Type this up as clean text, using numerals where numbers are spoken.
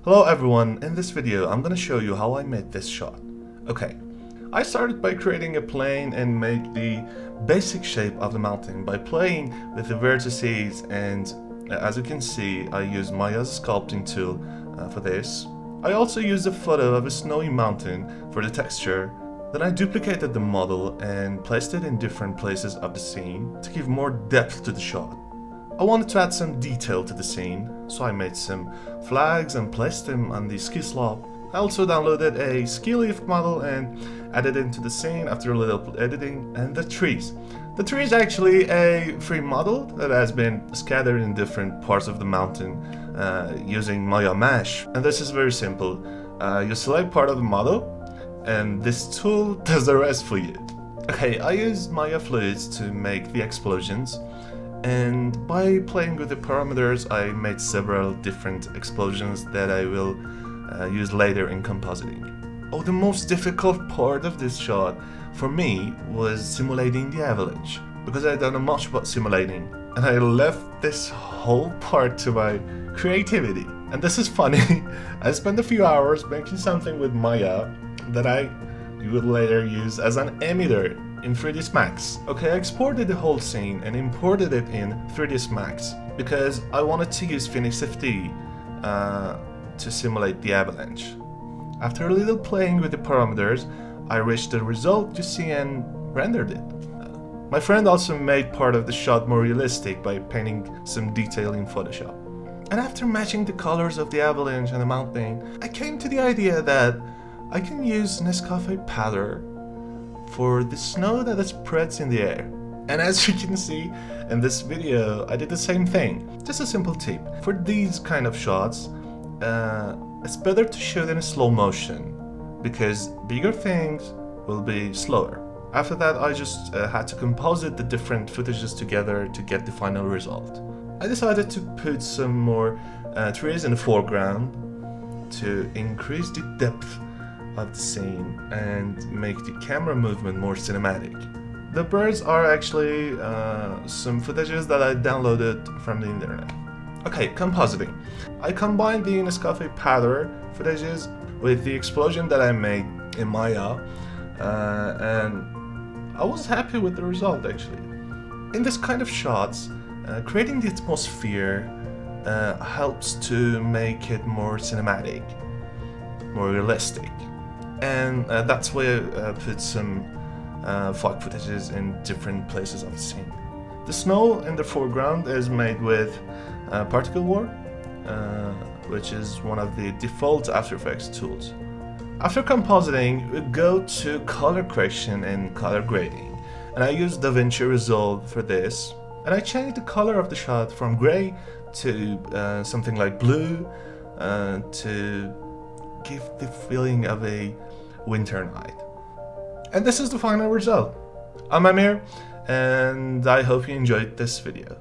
Hello everyone, in this video I'm gonna show you how I made this shot. Okay, I started by creating a plane and made the basic shape of the mountain by playing with the vertices, and as you can see I used Maya's sculpting tool for this. I also used a photo of a snowy mountain for the texture. Then I duplicated the model and placed it in different places of the scene to give more depth to the shot. I wanted to add some detail to the scene, so I made some flags and placed them on the ski slope. I also downloaded a ski lift model and added it into the scene after a little editing. And the trees. The tree is actually a free model that has been scattered in different parts of the mountain using Maya Mesh. And this is very simple. You select part of the model and this tool does the rest for you. Okay, I used Maya fluids to make the explosions. And by playing with the parameters, I made several different explosions that I will use later in compositing. Oh, the most difficult part of this shot for me was simulating the avalanche, because I don't know much about simulating, and I left this whole part to my creativity. And this is funny, I spent a few hours making something with Maya that I would later use as an emitter in 3ds Max. Okay, I exported the whole scene and imported it in 3ds Max because I wanted to use Phoenix FD to simulate the avalanche. After a little playing with the parameters, I reached the result you see and rendered it. My friend also made part of the shot more realistic by painting some detail in Photoshop. And after matching the colors of the avalanche and the mountain, I came to the idea that I can use Nescafe powder for the snow that spreads in the air. And as you can see in this video, I did the same thing. Just a simple tip. For these kind of shots, it's better to shoot in a slow motion because bigger things will be slower. After that, I just had to composite the different footages together to get the final result. I decided to put some more trees in the foreground to increase the depth of the scene and make the camera movement more cinematic. The birds are actually some footages that I downloaded from the internet. Okay, compositing. I combined the Nescafe powder footages with the explosion that I made in Maya, and I was happy with the result actually. In this kind of shots, creating the atmosphere helps to make it more cinematic, more realistic. And that's why I put some fog footages in different places of the scene. The snow in the foreground is made with particle warp, which is one of the default After Effects tools. After compositing, we go to color correction and color grading, and I use DaVinci Resolve for this. And I changed the color of the shot from gray to something like blue to give the feeling of a winter night. And this is the final result. I'm Amir, and I hope you enjoyed this video.